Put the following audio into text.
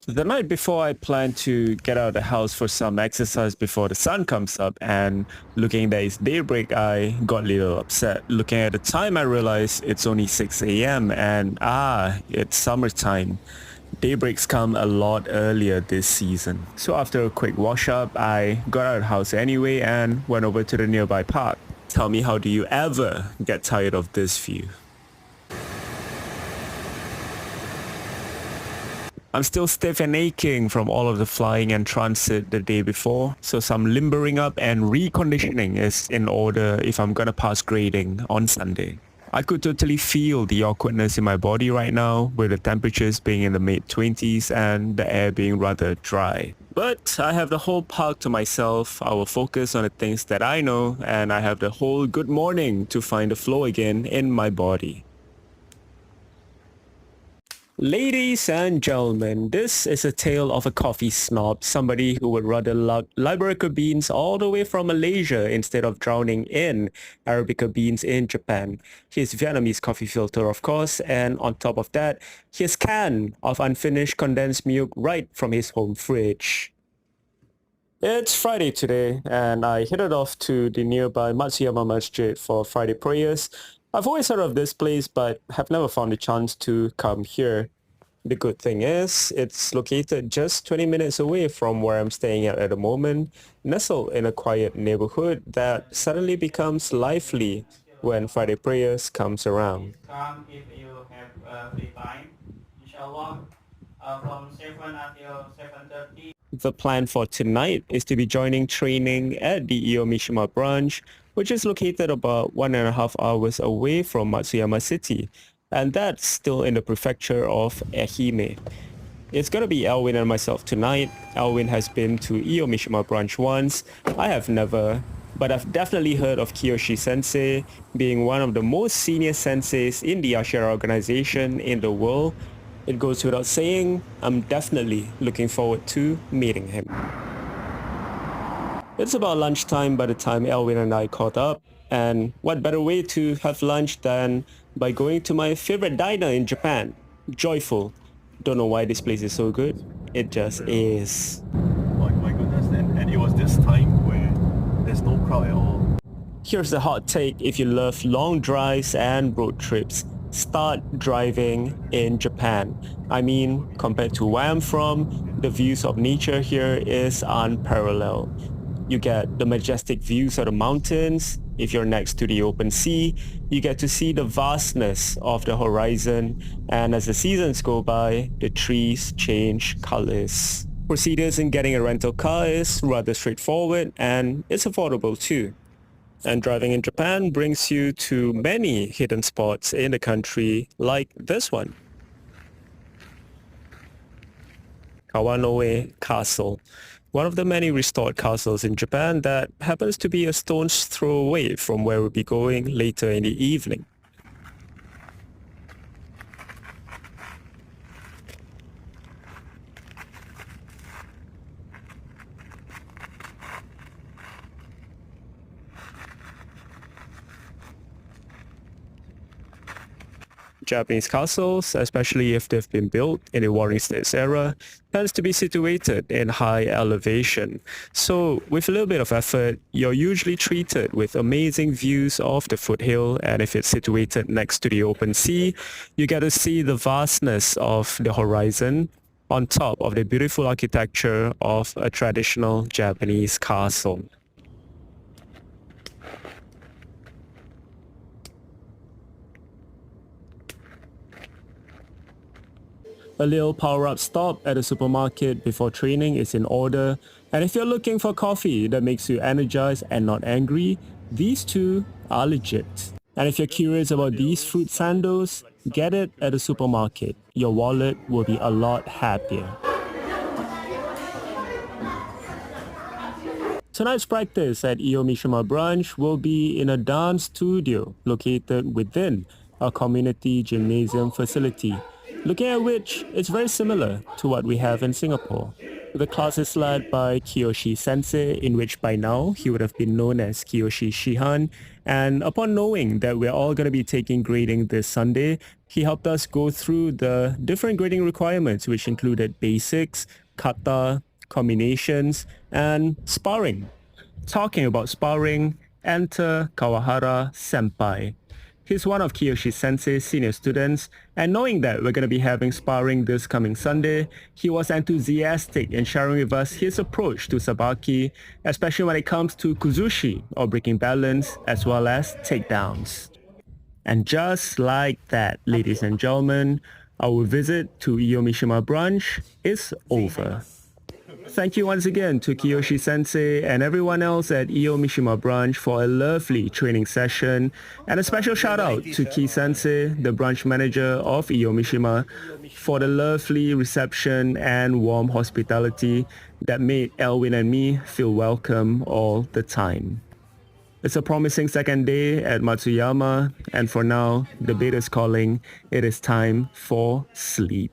The night before, I planned to get out of the house for some exercise before the sun comes up, and looking that it's daybreak, I got a little upset. Looking at the time, I realized it's only 6 a.m. and it's summertime. Daybreaks come a lot earlier this season. So after a quick wash up, I got out of the house anyway and went over to the nearby park. Tell me, how do you ever get tired of this view? I'm still stiff and aching from all of the flying and transit the day before, so some limbering up and reconditioning is in order if I'm gonna pass grading on Sunday. I could totally feel the awkwardness in my body right now, with the temperatures being in the mid-20s and the air being rather dry. But I have the whole park to myself. I will focus on the things that I know, and I have the whole good morning to find the flow again in my body. Ladies and gentlemen, this is a tale of a coffee snob, somebody who would rather lug Liberica beans all the way from Malaysia instead of drowning in Arabica beans in Japan. His Vietnamese coffee filter, of course, and on top of that, his can of unfinished condensed milk right from his home fridge. It's Friday today, and I headed off to the nearby Matsuyama Masjid for Friday prayers. I've always heard of this place, but have never found a chance to come here. The good thing is, it's located just 20 minutes away from where I'm staying at the moment, nestled in a quiet neighborhood that suddenly becomes lively when Friday prayers comes around. Come if you have free time, inshallah, from 7 until 7:30. The plan for tonight is to be joining training at the Iyo-Mishima branch, which is located about 1.5 hours away from Matsuyama City, and that's still in the prefecture of Ehime. It's gonna be Elwin and myself tonight. Elwin has been to Iyo-Mishima branch once. I have never, but I've definitely heard of Kiyoshi Sensei being one of the most senior senseis in the Ashihara organization in the world. It goes without saying, I'm definitely looking forward to meeting him. It's about lunchtime by the time Elwin and I caught up, and what better way to have lunch than by going to my favorite diner in Japan, Joyful. Don't know why this place is so good, it just is. My goodness, and it was this time where there's no crowd at all. Here's the hot take: if you love long drives and road trips, start driving in Japan. I mean, compared to where I'm from, the views of nature here is unparalleled. You get the majestic views of the mountains. If you're next to the open sea, you get to see the vastness of the horizon, and as the seasons go by, the trees change colors. Procedures in getting a rental car is rather straightforward, and it's affordable too. And driving in Japan brings you to many hidden spots in the country, like this one. Kawanoe Castle, one of the many restored castles in Japan that happens to be a stone's throw away from where we'll be going later in the evening. Japanese castles, especially if they've been built in the Warring States era, tends to be situated in high elevation. So with a little bit of effort, you're usually treated with amazing views of the foothill, and if it's situated next to the open sea, you get to see the vastness of the horizon on top of the beautiful architecture of a traditional Japanese castle. A little power-up stop at a supermarket before training is in order, and if you're looking for coffee that makes you energized and not angry, these two are legit. And if you're curious about these fruit sandals, get it at a supermarket. Your wallet will be a lot happier. Tonight's practice at Iyo-Mishima branch will be in a dance studio located within a community gymnasium facility, looking at which it's very similar to what we have in Singapore. The class is led by Kiyoshi Sensei, in which by now he would have been known as Kiyoshi Shihan. And upon knowing that we're all going to be taking grading this Sunday, he helped us go through the different grading requirements, which included basics, kata, combinations, and sparring. Talking about sparring, enter Kawahara Senpai. He's one of Kiyoshi Sensei's senior students, and knowing that we're going to be having sparring this coming Sunday, he was enthusiastic in sharing with us his approach to sabaki, especially when it comes to kuzushi, or breaking balance, as well as takedowns. And just like that, ladies and gentlemen, our visit to Iyo-Mishima branch is over. Thank you once again to Kiyoshi Sensei and everyone else at Iyo-Mishima branch for a lovely training session, and a special shout out to Ki Sensei, the branch manager of Iyo-Mishima, for the lovely reception and warm hospitality that made Elwin and me feel welcome all the time. It's a promising second day at Matsuyama, and for now, the bed is calling. It is time for sleep.